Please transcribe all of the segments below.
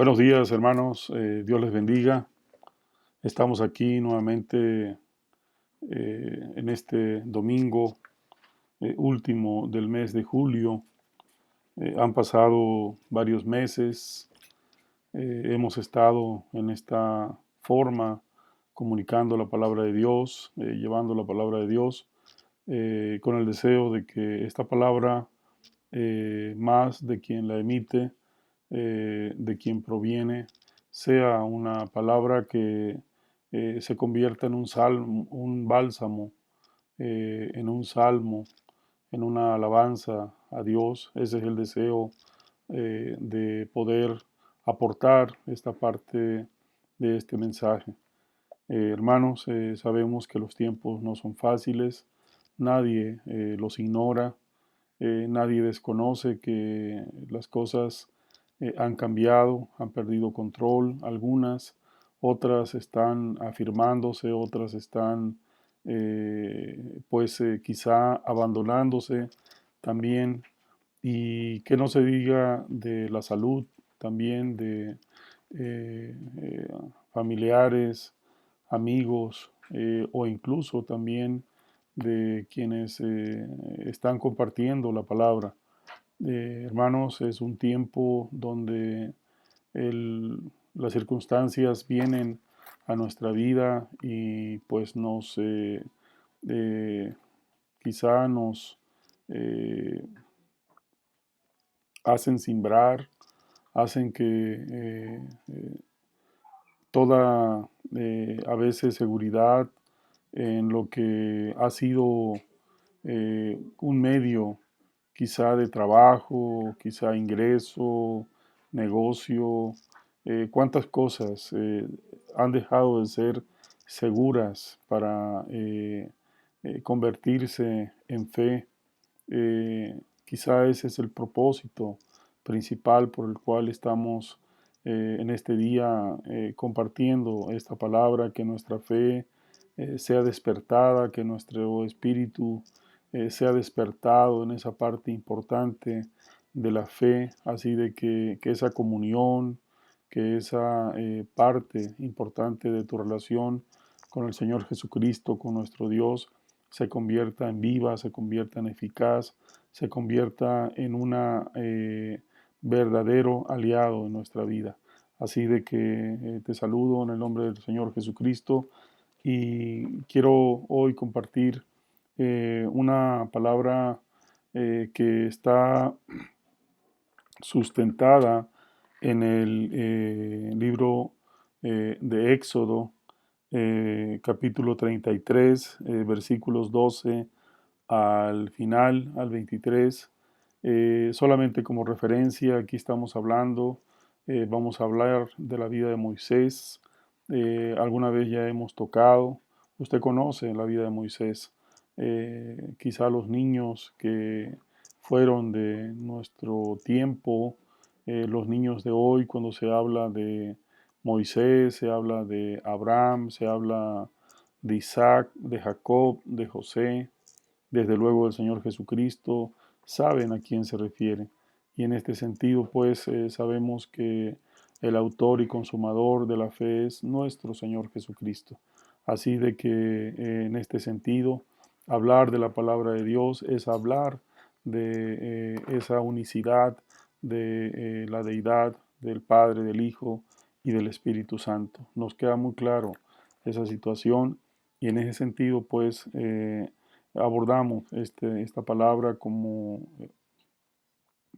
Buenos días, hermanos. Dios les bendiga. Estamos aquí nuevamente en este domingo último del mes de julio. Han pasado varios meses. Hemos estado en esta forma comunicando la palabra de Dios, llevando la palabra de Dios, con el deseo de que esta palabra, más de quien la emite, de quien proviene, sea una palabra que se convierta en un salmo, un bálsamo, en un salmo, en una alabanza a Dios. Ese es el deseo de poder aportar esta parte de este mensaje. Hermanos, sabemos que los tiempos no son fáciles, nadie los ignora, nadie desconoce que las cosas han cambiado, han perdido control, algunas, otras están afirmándose, otras están quizá abandonándose también, y que no se diga de la salud también de eh, familiares, amigos, o incluso también de quienes están compartiendo la palabra. Hermanos, es un tiempo donde las circunstancias vienen a nuestra vida y pues eh, quizá nos eh, hacen simbrar, hacen que toda a veces seguridad en lo que ha sido un medio quizá de trabajo, quizá ingreso, negocio, cuántas cosas han dejado de ser seguras para convertirse en fe. Quizá ese es el propósito principal por el cual estamos en este día compartiendo esta palabra, que nuestra fe sea despertada, que nuestro espíritu sea despertado en esa parte importante de la fe, así de que esa comunión, que esa parte importante de tu relación con el Señor Jesucristo, con nuestro Dios, se convierta en viva, se convierta en eficaz, se convierta en un verdadero aliado en nuestra vida. Así de que te saludo en el nombre del Señor Jesucristo y quiero hoy compartir una palabra que está sustentada en el libro de Éxodo, capítulo 33, versículos 12 al final, al 23. Solamente como referencia, aquí estamos hablando, vamos a hablar de la vida de Moisés. Alguna vez ya hemos tocado, usted conoce la vida de Moisés. Quizá los niños que fueron de nuestro tiempo, los niños de hoy, cuando se habla de Moisés, se habla de Abraham, se habla de Isaac, de Jacob, de José, desde luego del Señor Jesucristo, saben a quién se refiere. Y en este sentido, pues sabemos que el autor y consumador de la fe es nuestro Señor Jesucristo. Así de que en este sentido, hablar de la palabra de Dios es hablar de esa unicidad de la deidad del Padre, del Hijo y del Espíritu Santo. Nos queda muy claro esa situación y en ese sentido, pues, abordamos esta palabra como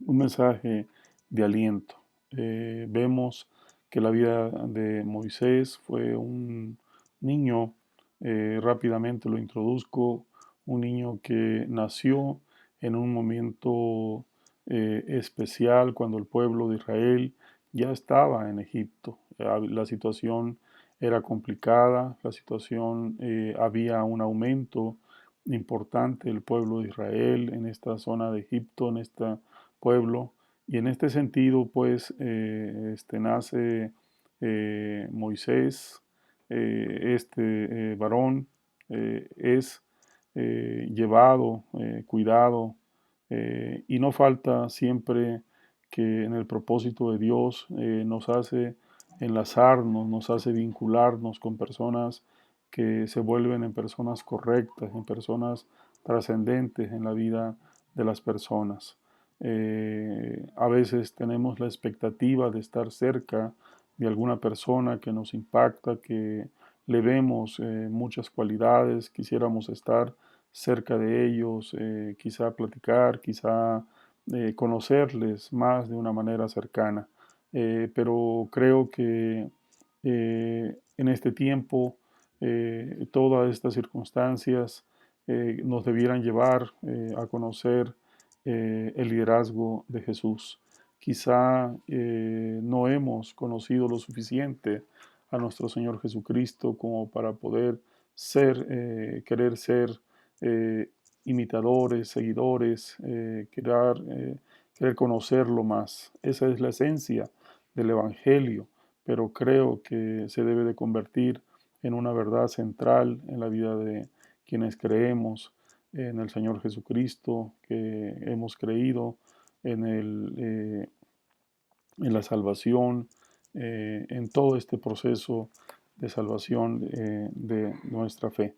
un mensaje de aliento. Vemos que la vida de Moisés fue un niño, rápidamente lo introduzco, un niño que nació en un momento especial cuando el pueblo de Israel ya estaba en Egipto. La situación era complicada, la situación, había un aumento importante del pueblo de Israel en esta zona de Egipto, en este pueblo. Y en este sentido, pues, nace Moisés, varón, es llevado, cuidado, y no falta siempre que en el propósito de Dios nos hace enlazarnos, nos hace vincularnos con personas que se vuelven en personas correctas, en personas trascendentes en la vida de las personas. A veces tenemos la expectativa de estar cerca de alguna persona que nos impacta, que le vemos muchas cualidades, quisiéramos estar cerca de ellos, quizá platicar, quizá conocerles más de una manera cercana. Pero creo que en este tiempo todas estas circunstancias nos debieran llevar a conocer el liderazgo de Jesús. Quizá no hemos conocido lo suficiente a nuestro Señor Jesucristo como para poder ser, querer ser eh, imitadores, seguidores, querer conocerlo más. Esa es la esencia del Evangelio, pero creo que se debe de convertir en una verdad central en la vida de quienes creemos en el Señor Jesucristo, que hemos creído en, en la salvación, en todo este proceso de salvación de nuestra fe,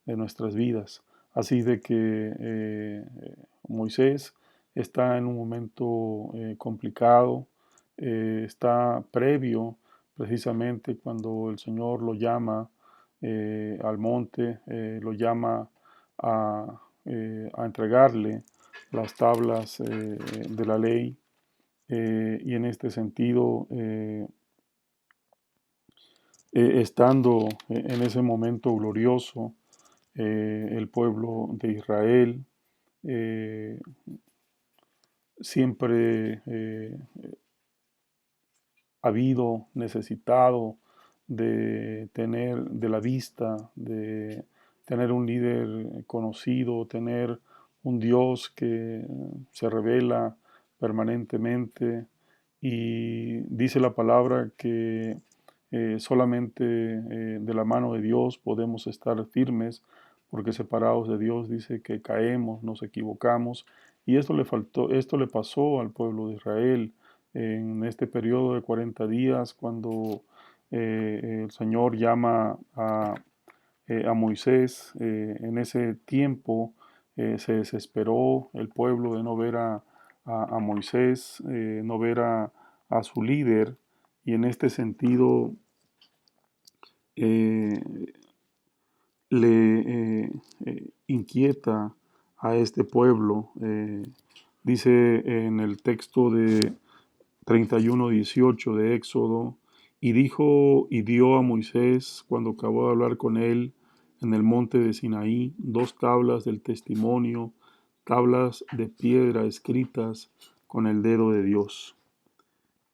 de nuestras vidas. Así de que Moisés está en un momento complicado, está previo precisamente cuando el Señor lo llama al monte, lo llama a entregarle las tablas de la ley, y en este sentido, estando en ese momento glorioso, el pueblo de Israel eh, siempre habido, necesitado de tener de la vista, de tener un líder conocido, tener un Dios que se revela permanentemente, y dice la palabra que solamente de la mano de Dios podemos estar firmes, porque separados de Dios dice que caemos, nos equivocamos, y esto le pasó al pueblo de Israel en este periodo de 40 días, cuando el Señor llama a Moisés. En ese tiempo se desesperó el pueblo de no ver a Moisés, no ver a su líder, y en este sentido eh, le inquieta a este pueblo. Dice en el texto de 31:18 de Éxodo: y dijo y dio a Moisés, cuando acabó de hablar con él en el monte de Sinaí, 2 tablas del testimonio, tablas de piedra escritas con el dedo de Dios.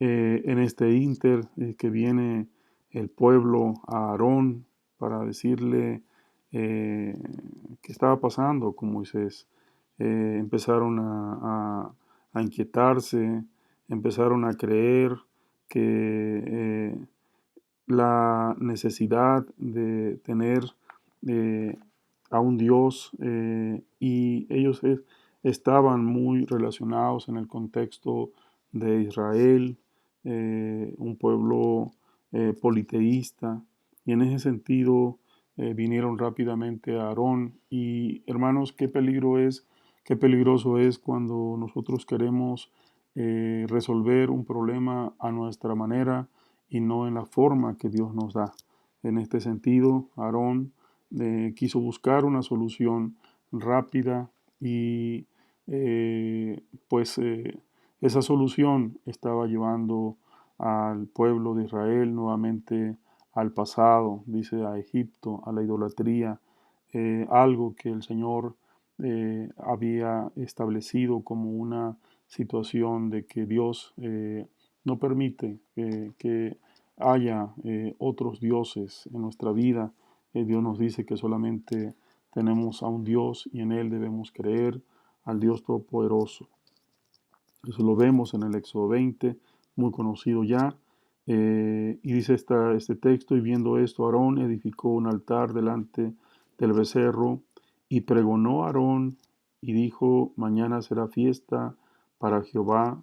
En este ínter que viene el pueblo a Aarón para decirle qué estaba pasando con Moisés. Empezaron a inquietarse, empezaron a creer que la necesidad de tener eh, a un Dios, y ellos estaban muy relacionados en el contexto de Israel, un pueblo politeísta, y en ese sentido vinieron rápidamente a Aarón. Y hermanos, qué peligro es, qué peligroso es cuando nosotros queremos resolver un problema a nuestra manera y no en la forma que Dios nos da. En este sentido, Aarón quiso buscar una solución rápida, y pues esa solución estaba llevando al pueblo de Israel nuevamente al pasado, dice, a Egipto, a la idolatría, algo que el Señor había establecido como una situación de que Dios no permite que haya otros dioses en nuestra vida. Dios nos dice que solamente tenemos a un Dios y en Él debemos creer, al Dios Todopoderoso. Eso lo vemos en el Éxodo 20, muy conocido ya. Y dice este texto: y viendo esto, Aarón edificó un altar delante del becerro, y pregonó a Aarón y dijo: mañana será fiesta para Jehová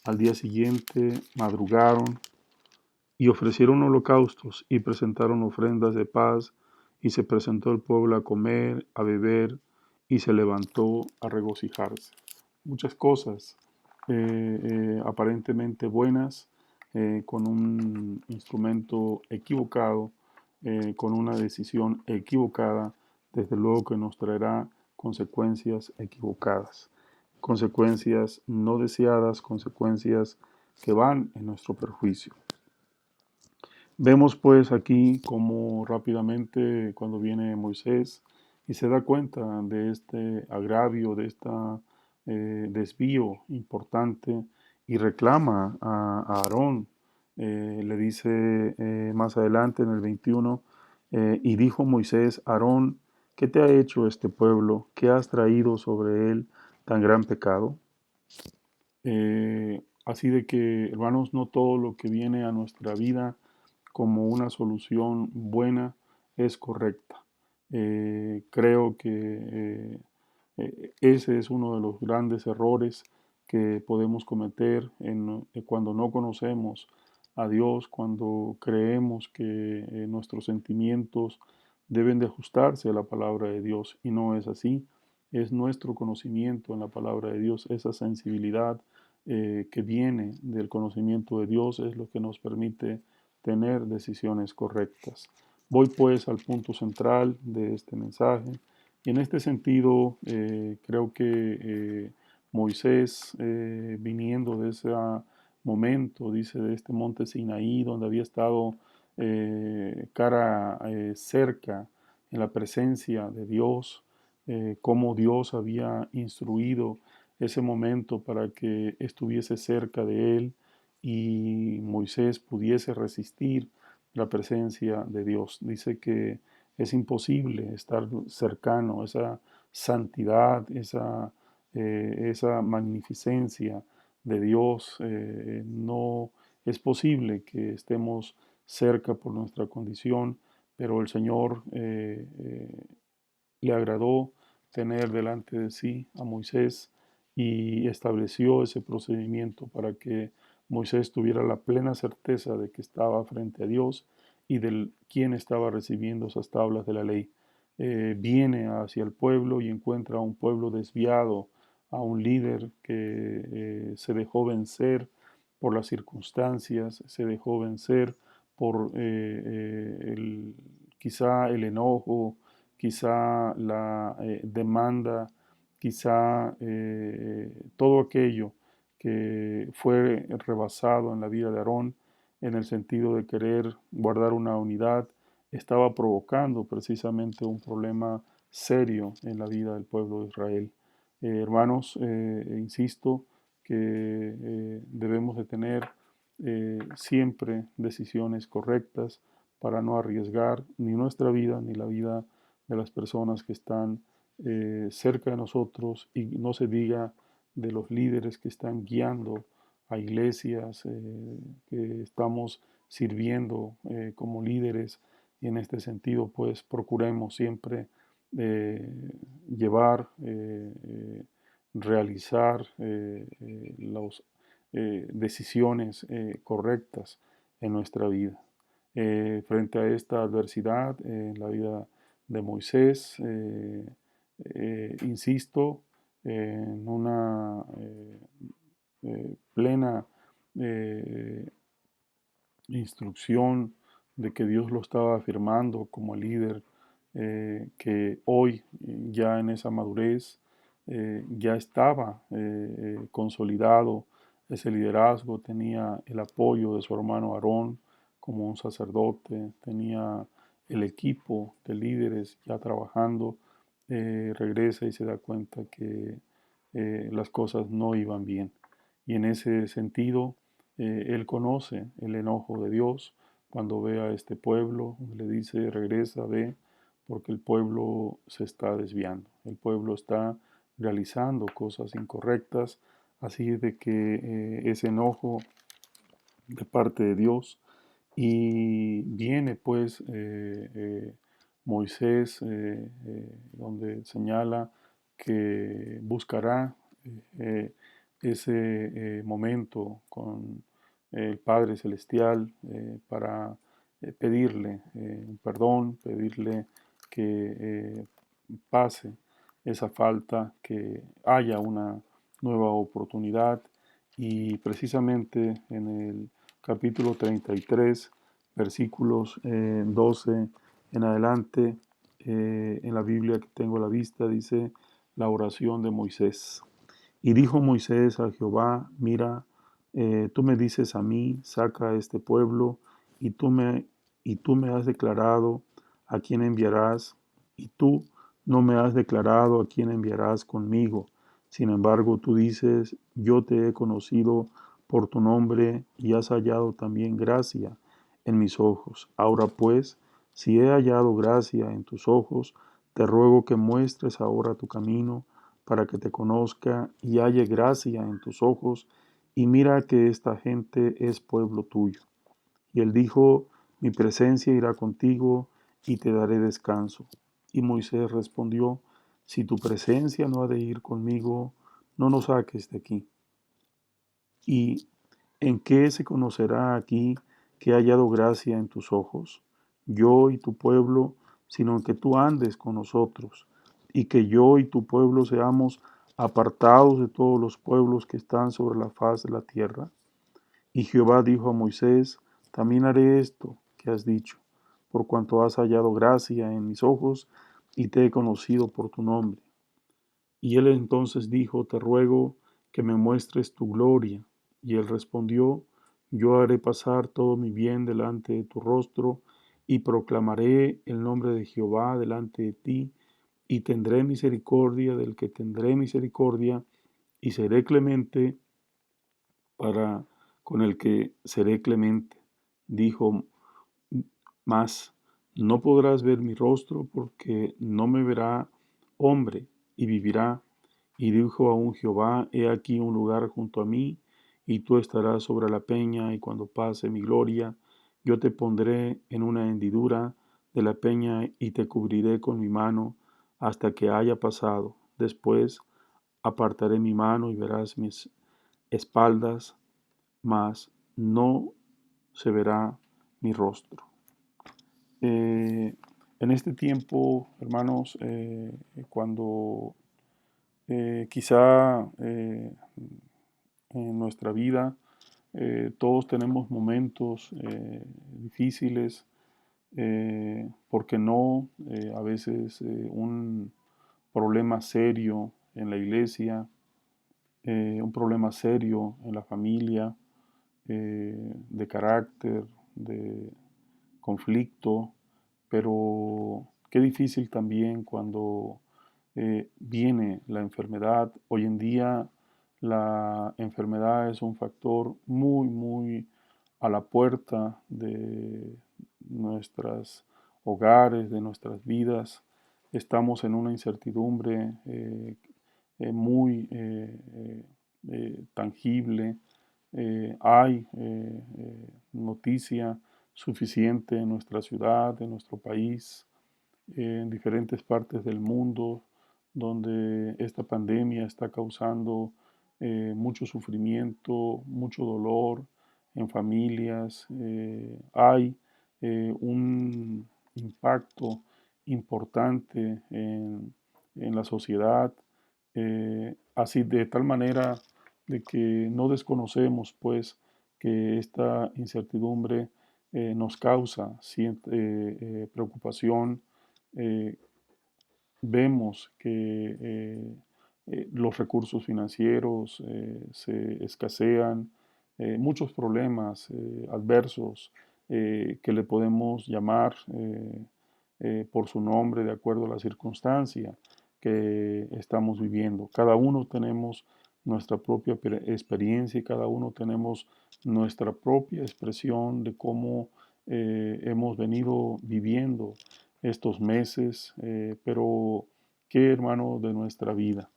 Al día siguiente madrugaron y ofrecieron holocaustos y presentaron ofrendas de paz, y se presentó el pueblo a comer, a beber, y se levantó a regocijarse. Muchas cosas aparentemente buenas, con un instrumento equivocado, con una decisión equivocada, desde luego que nos traerá consecuencias equivocadas, consecuencias no deseadas, consecuencias que van en nuestro perjuicio. Vemos pues aquí cómo rápidamente cuando viene Moisés y se da cuenta de este agravio, de este desvío importante, y reclama a Aarón. Le dice más adelante en el 21, y dijo Moisés: Aarón, ¿qué te ha hecho este pueblo? ¿Qué has traído sobre él tan gran pecado? Así de que, hermanos, no todo lo que viene a nuestra vida como una solución buena es correcta. Creo que ese es uno de los grandes errores que podemos cometer cuando no conocemos a Dios, cuando creemos que nuestros sentimientos deben de ajustarse a la palabra de Dios, y no es así. Es nuestro conocimiento en la palabra de Dios, esa sensibilidad que viene del conocimiento de Dios, es lo que nos permite tener decisiones correctas. Voy pues al punto central de este mensaje, y en este sentido creo que Moisés, viniendo de ese momento, dice, de este monte Sinaí, donde había estado cara cerca en la presencia de Dios, cómo Dios había instruido ese momento para que estuviese cerca de él y Moisés pudiese resistir la presencia de Dios. Dice que es imposible estar cercano, esa santidad, esa magnificencia de Dios. No es posible que estemos cerca por nuestra condición, pero el Señor le agradó tener delante de sí a Moisés y estableció ese procedimiento para que Moisés tuviera la plena certeza de que estaba frente a Dios y de quién estaba recibiendo esas tablas de la ley. Viene hacia el pueblo y encuentra a un pueblo desviado, a un líder que se dejó vencer por las circunstancias, se dejó vencer por quizá el enojo, quizá la demanda, quizá todo aquello que fue rebasado en la vida de Aarón en el sentido de querer guardar una unidad, estaba provocando precisamente un problema serio en la vida del pueblo de Israel. Hermanos, insisto que debemos de tener siempre decisiones correctas para no arriesgar ni nuestra vida ni la vida de las personas que están cerca de nosotros, y no se diga de los líderes que están guiando a iglesias, que estamos sirviendo como líderes, y en este sentido pues procuremos siempre llevar, realizar las decisiones correctas en nuestra vida. Frente a esta adversidad en la vida de Moisés, insisto en una plena eh, instrucción de que Dios lo estaba afirmando como líder, que hoy ya en esa madurez ya estaba consolidado ese liderazgo, tenía el apoyo de su hermano Aarón como un sacerdote, tenía el equipo de líderes ya trabajando. Regresa y se da cuenta que las cosas no iban bien. Y en ese sentido, él conoce el enojo de Dios cuando ve a este pueblo, le dice: regresa, ve, porque el pueblo se está desviando, el pueblo está realizando cosas incorrectas, así de que ese enojo de parte de Dios. Y viene pues Moisés, donde señala que buscará ese momento con el Padre Celestial para pedirle perdón, pedirle que pase esa falta, que haya una nueva oportunidad. Y precisamente en el capítulo 33, versículos 12 en adelante, en la Biblia que tengo a la vista, dice la oración de Moisés. Y dijo Moisés a Jehová, mira, tú me dices a mí, saca a este pueblo, y tú me has declarado a quién enviarás, y tú no me has declarado a quién enviarás conmigo. Sin embargo, tú dices, yo te he conocido por tu nombre y has hallado también gracia en mis ojos. Ahora pues, si he hallado gracia en tus ojos, te ruego que muestres ahora tu camino para que te conozca y halle gracia en tus ojos, y mira que esta gente es pueblo tuyo. Y él dijo, mi presencia irá contigo y te daré descanso. Y Moisés respondió, si tu presencia no ha de ir conmigo, no nos saques de aquí. ¿Y en qué se conocerá aquí que he hallado gracia en tus ojos, yo y tu pueblo, sino en que tú andes con nosotros, y que yo y tu pueblo seamos apartados de todos los pueblos que están sobre la faz de la tierra? Y Jehová dijo a Moisés, también haré esto que has dicho, por cuanto has hallado gracia en mis ojos y te he conocido por tu nombre. Y él entonces dijo, te ruego que me muestres tu gloria. Y él respondió, yo haré pasar todo mi bien delante de tu rostro, y proclamaré el nombre de Jehová delante de ti, y tendré misericordia del que tendré misericordia, y seré clemente para con el que seré clemente. Dijo más, no podrás ver mi rostro porque no me verá hombre y vivirá. Y dijo aún Jehová, he aquí un lugar junto a mí, y tú estarás sobre la peña, y cuando pase mi gloria, yo te pondré en una hendidura de la peña y te cubriré con mi mano hasta que haya pasado. Después apartaré mi mano y verás mis espaldas, mas no se verá mi rostro. En este tiempo, hermanos, cuando quizá en nuestra vida todos tenemos momentos difíciles, porque no, a veces un problema serio en la iglesia, un problema serio en la familia, de carácter, de conflicto, pero qué difícil también cuando viene la enfermedad. Hoy en día la enfermedad es un factor muy a la puerta de nuestros hogares, de nuestras vidas. Estamos en una incertidumbre muy tangible. Hay noticia suficiente en nuestra ciudad, en nuestro país, en diferentes partes del mundo, donde esta pandemia está causando mucho sufrimiento, mucho dolor en familias. Hay un impacto importante en la sociedad, así de tal manera de que no desconocemos pues que esta incertidumbre nos causa preocupación. eh, Vemos que los recursos financieros se escasean, muchos problemas adversos que le podemos llamar por su nombre de acuerdo a la circunstancia que estamos viviendo. Cada uno tenemos nuestra propia experiencia y cada uno tenemos nuestra propia expresión de cómo hemos venido viviendo estos meses, pero qué hermano de nuestra vida.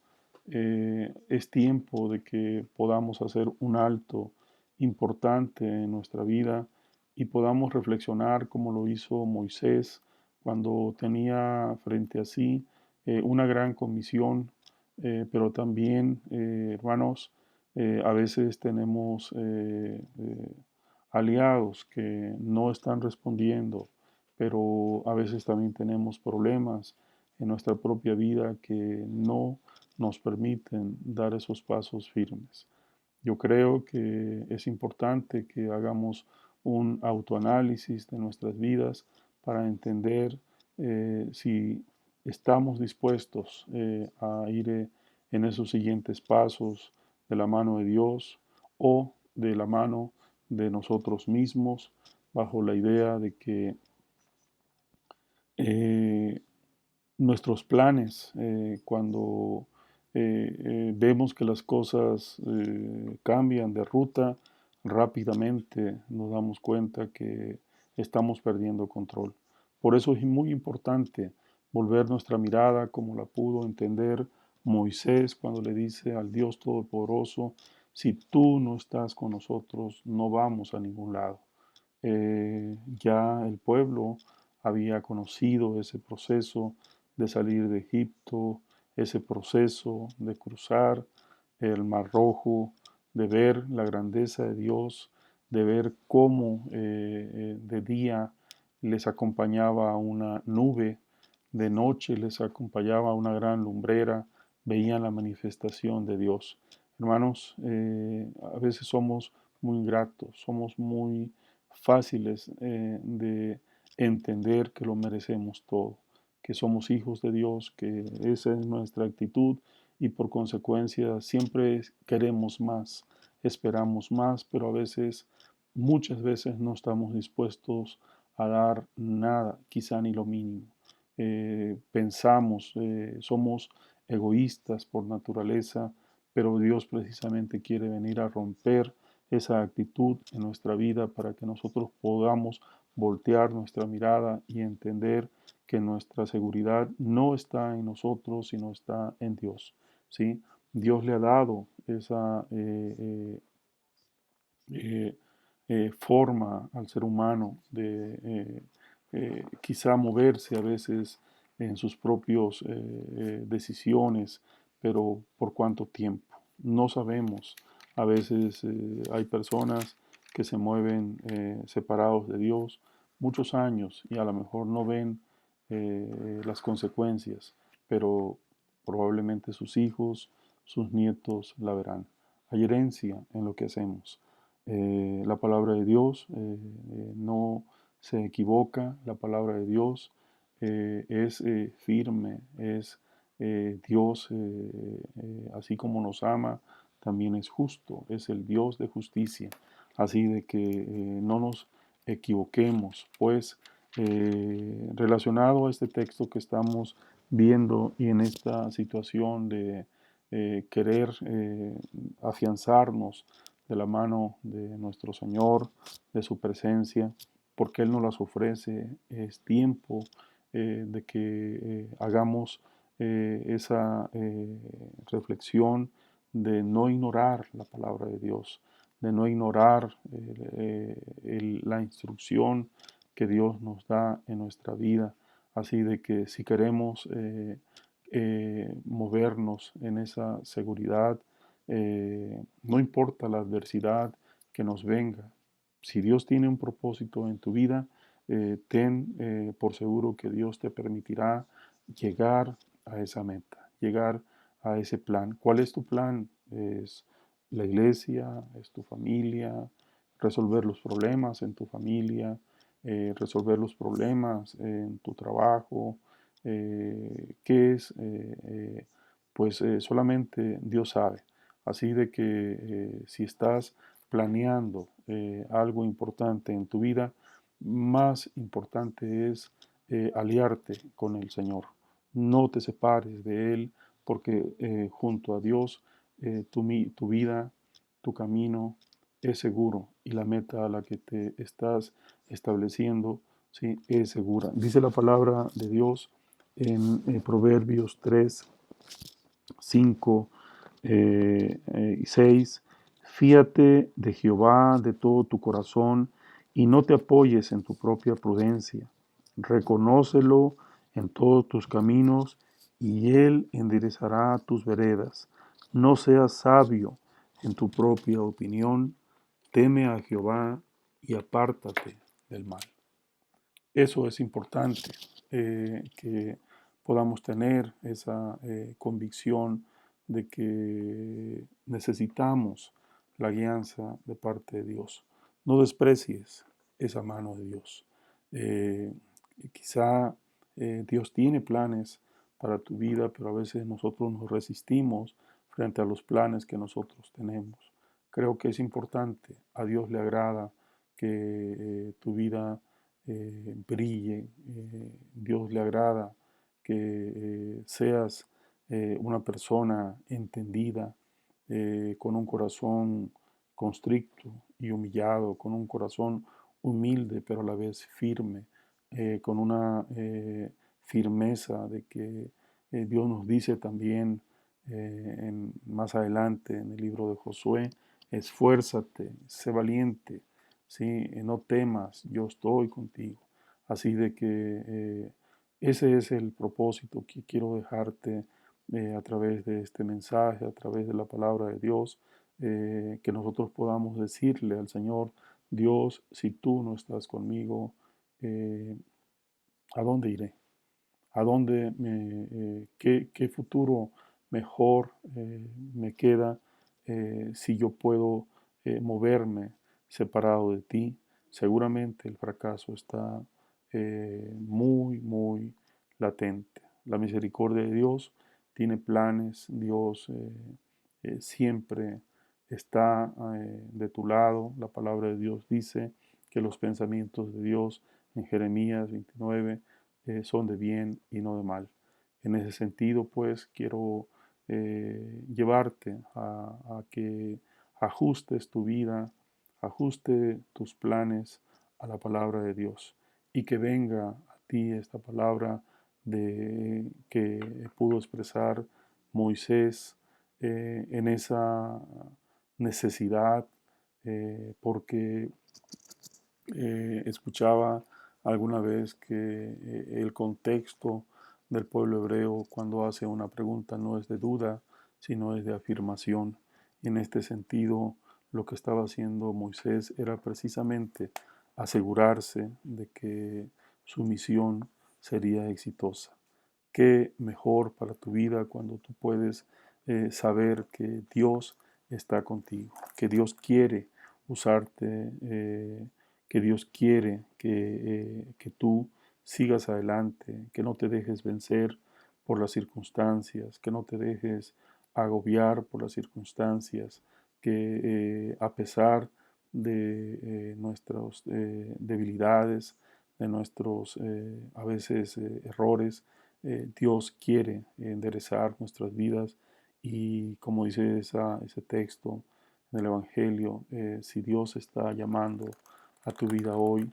Es tiempo de que podamos hacer un alto importante en nuestra vida y podamos reflexionar como lo hizo Moisés cuando tenía frente a sí una gran comisión, pero también, hermanos, A veces tenemos aliados que no están respondiendo, pero a veces también tenemos problemas en nuestra propia vida que no nos permiten dar esos pasos firmes. Yo creo que es importante que hagamos un autoanálisis de nuestras vidas para entender si estamos dispuestos a ir en esos siguientes pasos de la mano de Dios o de la mano de nosotros mismos, bajo la idea de que eh, nuestros planes, cuando vemos que las cosas cambian de ruta rápidamente, nos damos cuenta que estamos perdiendo control. Por eso es muy importante volver nuestra mirada como la pudo entender Moisés cuando le dice al Dios Todopoderoso, si tú no estás con nosotros, no vamos a ningún lado. Ya el pueblo había conocido ese proceso de salir de Egipto, ese proceso de cruzar el Mar Rojo, de ver la grandeza de Dios, de ver cómo de día les acompañaba una nube, de noche les acompañaba una gran lumbrera, veían la manifestación de Dios. Hermanos, a veces somos muy ingratos, somos muy fáciles de entender que lo merecemos todo, que somos hijos de Dios, que esa es nuestra actitud y por consecuencia siempre queremos más, esperamos más, pero a veces, muchas veces no estamos dispuestos a dar nada, quizá ni lo mínimo. Pensamos, somos egoístas por naturaleza, pero Dios precisamente quiere venir a romper esa actitud en nuestra vida para que nosotros podamos voltear nuestra mirada y entender que nuestra seguridad no está en nosotros, sino está en Dios. ¿Sí? Dios le ha dado esa forma al ser humano de quizá moverse a veces en sus propias decisiones, pero ¿por cuánto tiempo? No sabemos. A veces hay personas que se mueven separados de Dios muchos años y a lo mejor no ven las consecuencias, pero probablemente sus hijos, sus nietos la verán. Hay herencia en lo que hacemos. La palabra de Dios no se equivoca, la palabra de Dios es firme, es Dios, así como nos ama, también es justo, es el Dios de justicia. Así de que no nos equivoquemos, pues relacionado a este texto que estamos viendo y en esta situación de querer afianzarnos de la mano de nuestro Señor, de su presencia, porque Él nos las ofrece. Es tiempo de que hagamos esa reflexión de no ignorar la palabra de Dios, de no ignorar la instrucción que Dios nos da en nuestra vida. Así de que si queremos movernos en esa seguridad, no importa la adversidad que nos venga. Si Dios tiene un propósito en tu vida, ten por seguro que Dios te permitirá llegar a esa meta, llegar a ese plan. ¿Cuál es tu plan? ¿Es la iglesia? ¿Es tu familia? ¿Resolver los problemas en tu familia? ¿Resolver los problemas en tu trabajo? ¿Qué es? Pues solamente Dios sabe. Así de que si estás planeando algo importante en tu vida, más importante es aliarte con el Señor. No te separes de Él porque junto a Dios tu vida, tu camino es seguro y la meta a la que te estás estableciendo, ¿sí?, es segura. Dice la palabra de Dios en Proverbios 3, 5 y 6, fíate de Jehová de todo tu corazón y no te apoyes en tu propia prudencia. Reconócelo en todos tus caminos y Él enderezará tus veredas. No seas sabio en tu propia opinión, teme a Jehová y apártate del mal. Eso es importante, que podamos tener esa convicción de que necesitamos la guianza de parte de Dios. No desprecies esa mano de Dios. Eh, Quizá Dios tiene planes para tu vida, pero a veces nosotros nos resistimos frente a los planes que nosotros tenemos. Creo que es importante, a Dios le agrada que tu vida brille, Dios le agrada que seas una persona entendida, con un corazón constricto y humillado, con un corazón humilde pero a la vez firme, con una firmeza de que Dios nos dice también más adelante en el libro de Josué, esfuérzate, sé valiente, ¿sí? No temas, yo estoy contigo. Así de que ese es el propósito que quiero dejarte a través de este mensaje, a través de la palabra de Dios, que nosotros podamos decirle al Señor, Dios, si tú no estás conmigo, eh, ¿a dónde iré? ¿A dónde qué futuro mejor me queda si yo puedo moverme separado de ti? Seguramente el fracaso está muy, muy latente. La misericordia de Dios tiene planes, Dios siempre está de tu lado. La palabra de Dios dice que los pensamientos de Dios en Jeremías 29 son de bien y no de mal. En ese sentido, pues, quiero llevarte a que ajustes tu vida, ajuste tus planes a la palabra de Dios y que venga a ti esta palabra que pudo expresar Moisés en esa necesidad, porque escuchaba alguna vez que el contexto del pueblo hebreo cuando hace una pregunta no es de duda, sino es de afirmación. Y en este sentido, lo que estaba haciendo Moisés era precisamente asegurarse de que su misión sería exitosa. Qué mejor para tu vida cuando tú puedes saber que Dios está contigo, que Dios quiere usarte, que Dios quiere que tú sigas adelante, que no te dejes vencer por las circunstancias, que no te dejes agobiar por las circunstancias, que a pesar de nuestras debilidades, de nuestros a veces errores, Dios quiere enderezar nuestras vidas y como dice ese texto en el Evangelio, si Dios está llamando a tu vida hoy,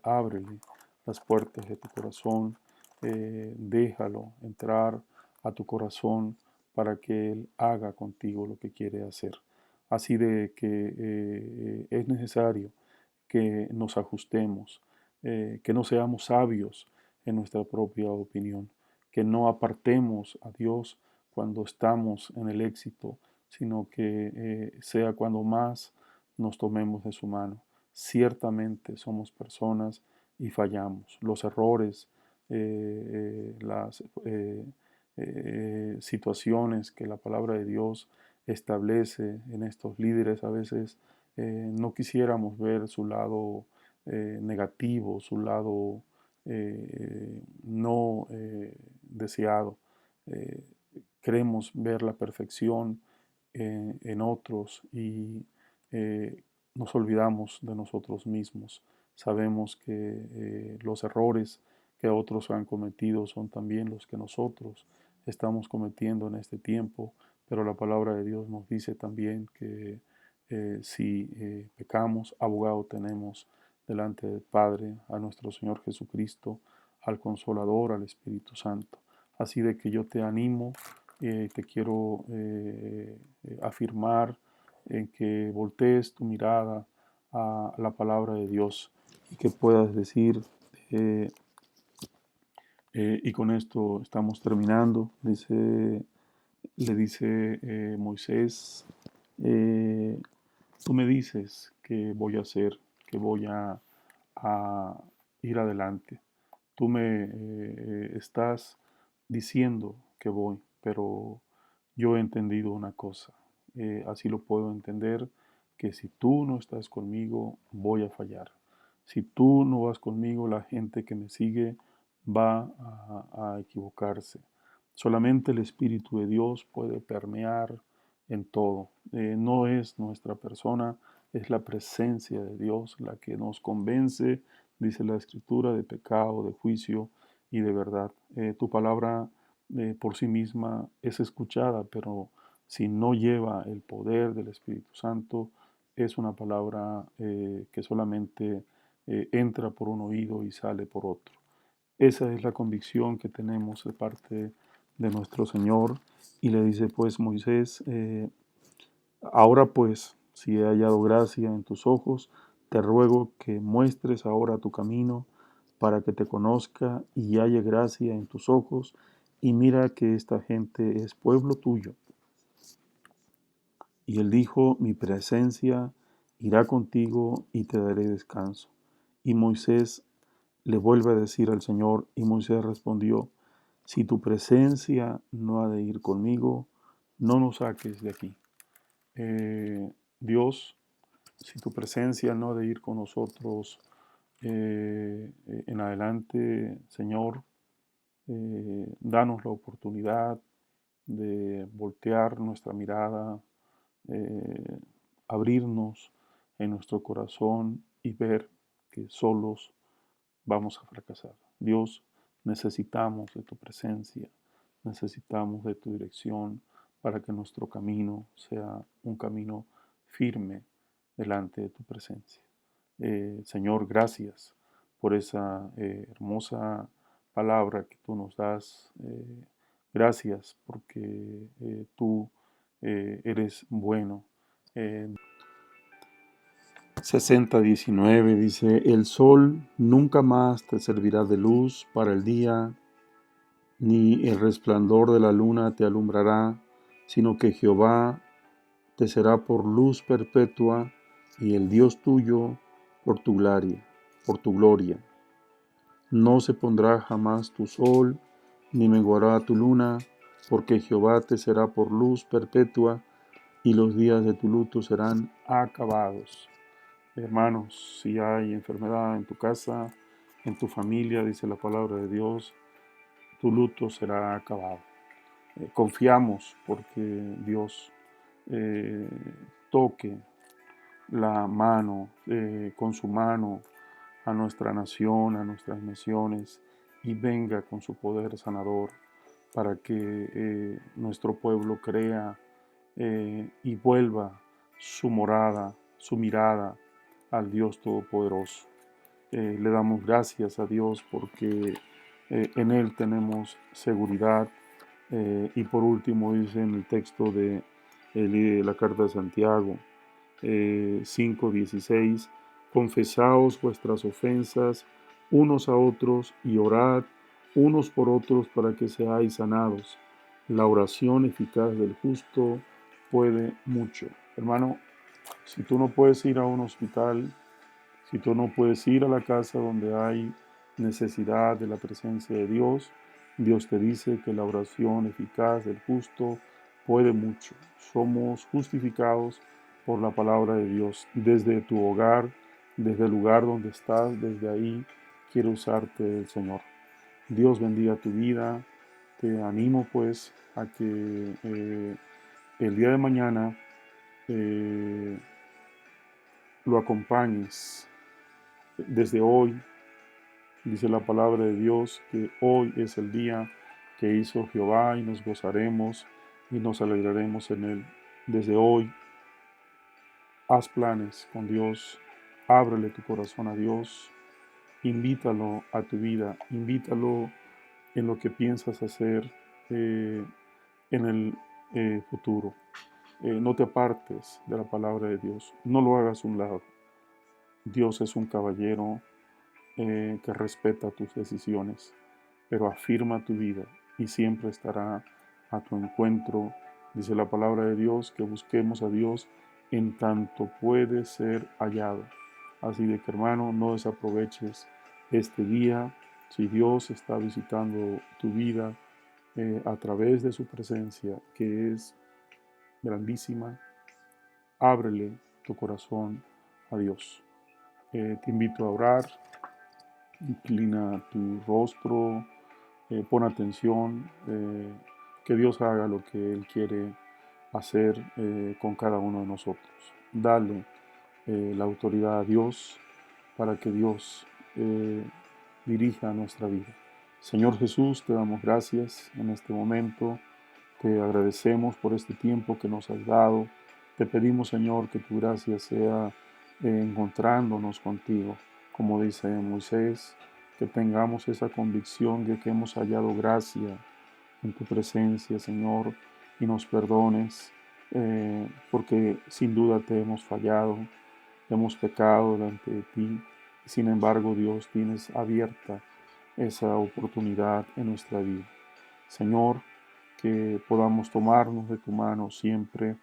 ábrele las puertas de tu corazón, déjalo entrar a tu corazón para que Él haga contigo lo que quiere hacer. Así de que es necesario que nos ajustemos, que no seamos sabios en nuestra propia opinión, que no apartemos a Dios cuando estamos en el éxito, sino que sea cuando más nos tomemos de su mano. Ciertamente somos personas y fallamos. Los errores, las situaciones que la palabra de Dios establece en estos líderes a veces no quisiéramos ver su lado negativo, su lado no deseado. Eh, Queremos ver la perfección en otros y nos olvidamos de nosotros mismos. Sabemos que los errores que otros han cometido son también los que nosotros estamos cometiendo en este tiempo, pero la palabra de Dios nos dice también que si pecamos, abogado tenemos delante del Padre, a nuestro Señor Jesucristo, al Consolador, al Espíritu Santo. Así de que yo te animo, te quiero afirmar en que voltees tu mirada a la palabra de Dios y que puedas decir, eh, y con esto estamos terminando, le dice Moisés Eh, Tú me dices que voy a hacer, que voy a ir adelante. Tú me estás diciendo que voy, pero yo he entendido una cosa. Así lo puedo entender, que si tú no estás conmigo, voy a fallar. Si tú no vas conmigo, la gente que me sigue va a equivocarse. Solamente el Espíritu de Dios puede permear en todo. No es nuestra persona, es la presencia de Dios la que nos convence, dice la Escritura, de pecado, de juicio y de verdad. Tu palabra por sí misma es escuchada, pero si no lleva el poder del Espíritu Santo, es una palabra que solamente entra por un oído y sale por otro. Esa es la convicción que tenemos de parte de nuestro Señor. Y le dice pues Moisés, ahora pues, si he hallado gracia en tus ojos, te ruego que muestres ahora tu camino para que te conozca y halle gracia en tus ojos, y mira que esta gente es pueblo tuyo. Y él dijo, mi presencia irá contigo y te daré descanso. Y Moisés le vuelve a decir al Señor, y Moisés respondió, si tu presencia no ha de ir conmigo, no nos saques de aquí. Dios, si tu presencia no ha de ir con nosotros en adelante, Señor, danos la oportunidad de voltear nuestra mirada, eh, abrirnos en nuestro corazón y ver que solos vamos a fracasar. Dios, necesitamos de tu presencia, necesitamos de tu dirección para que nuestro camino sea un camino firme delante de tu presencia. Señor, gracias por esa hermosa palabra que tú nos das. Gracias porque tú eres bueno. 60:19 dice, el sol nunca más te servirá de luz para el día, ni el resplandor de la luna te alumbrará, sino que Jehová te será por luz perpetua y el Dios tuyo por tu gloria, por tu gloria. No se pondrá jamás tu sol, ni menguará tu luna, porque Jehová te será por luz perpetua y los días de tu luto serán acabados. Hermanos, si hay enfermedad en tu casa, en tu familia, dice la palabra de Dios, tu luto será acabado. Confiamos porque Dios eh, toque la mano, con su mano a nuestra nación, a nuestras naciones, y venga con su poder sanador para que nuestro pueblo crea y vuelva su morada, su mirada al Dios Todopoderoso. Le damos gracias a Dios porque en Él tenemos seguridad. Y por último dice en el texto de la carta de Santiago 5:16, confesaos vuestras ofensas unos a otros y orad unos por otros para que seáis sanados. La oración eficaz del justo puede mucho. Hermano, si tú no puedes ir a un hospital, si tú no puedes ir a la casa donde hay necesidad de la presencia de Dios, Dios te dice que la oración eficaz del justo puede mucho. Somos justificados por la palabra de Dios. Desde tu hogar, desde el lugar donde estás, desde ahí quiere usarte el Señor. Dios bendiga tu vida. Te animo pues a que el día de mañana eh, lo acompañes desde hoy. Dice la palabra de Dios que hoy es el día que hizo Jehová y nos gozaremos y nos alegraremos en él. Desde hoy, haz planes con Dios, ábrele tu corazón a Dios, invítalo a tu vida, invítalo en lo que piensas hacer en el futuro. No te apartes de la palabra de Dios, no lo hagas a un lado. Dios es un caballero que respeta tus decisiones, pero afirma tu vida y siempre estará a tu encuentro Dice la palabra de Dios que busquemos a Dios en tanto puede ser hallado. Así de que, hermano, no desaproveches este día. Si Dios está visitando tu vida a través de su presencia, que es grandísima, ábrele tu corazón a Dios. Te invito a orar, inclina tu rostro, pon atención, que Dios haga lo que Él quiere hacer con cada uno de nosotros. Dale la autoridad a Dios para que Dios dirija nuestra vida. Señor Jesús, te damos gracias en este momento. Te agradecemos por este tiempo que nos has dado. Te pedimos, Señor, que tu gracia sea encontrándonos contigo. Como dice Moisés, que tengamos esa convicción de que hemos hallado gracia en tu presencia, Señor, y nos perdones, porque sin duda te hemos fallado, hemos pecado delante de ti. Sin embargo, Dios, tienes abierta esa oportunidad en nuestra vida. Señor, que podamos tomarnos de tu mano siempre,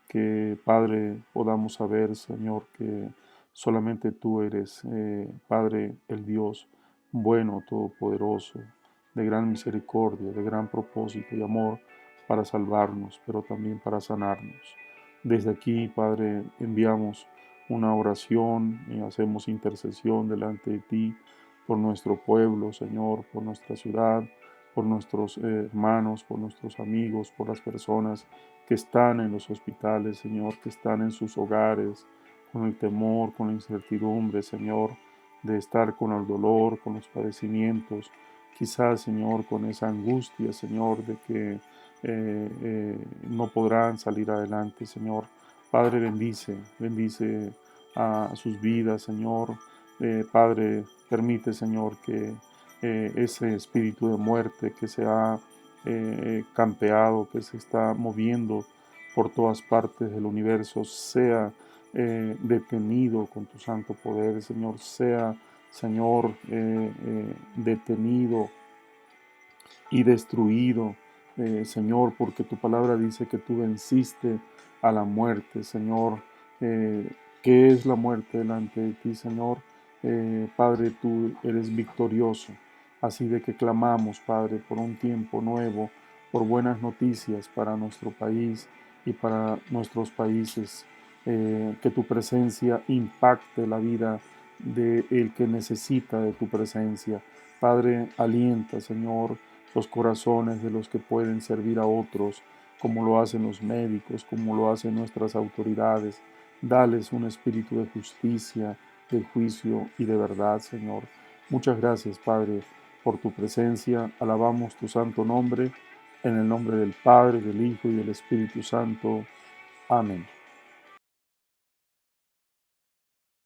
que Padre podamos saber, Señor, que solamente tú eres, Padre, el Dios bueno, todopoderoso, de gran misericordia, de gran propósito y amor para salvarnos, pero también para sanarnos. Desde aquí, Padre, enviamos una oración y hacemos intercesión delante de ti por nuestro pueblo, Señor, por nuestra ciudad, por nuestros hermanos, por nuestros amigos, por las personas que están en los hospitales, Señor, que están en sus hogares, con el temor, con la incertidumbre, Señor, de estar con el dolor, con los padecimientos, quizás, Señor, con esa angustia, Señor, de que no podrán salir adelante, Señor. Padre, bendice a sus vidas, Señor. Padre, permite, Señor, que ese espíritu de muerte que se ha campeado, que se está moviendo por todas partes del universo, sea detenido con tu santo poder, Señor, sea, Señor, detenido y destruido, Señor, porque tu palabra dice que tú venciste a la muerte, Señor. ¿Qué es la muerte delante de ti, Señor? Padre, tú eres victorioso. Así de que clamamos, Padre, por un tiempo nuevo, por buenas noticias para nuestro país y para nuestros países. Que tu presencia impacte la vida del que necesita de tu presencia. Padre, alienta, Señor, los corazones de los que pueden servir a otros, como lo hacen los médicos, como lo hacen nuestras autoridades. Dales un espíritu de justicia, de juicio y de verdad, Señor. Muchas gracias, Padre, por tu presencia. Alabamos tu santo nombre, en el nombre del Padre, del Hijo y del Espíritu Santo. Amén.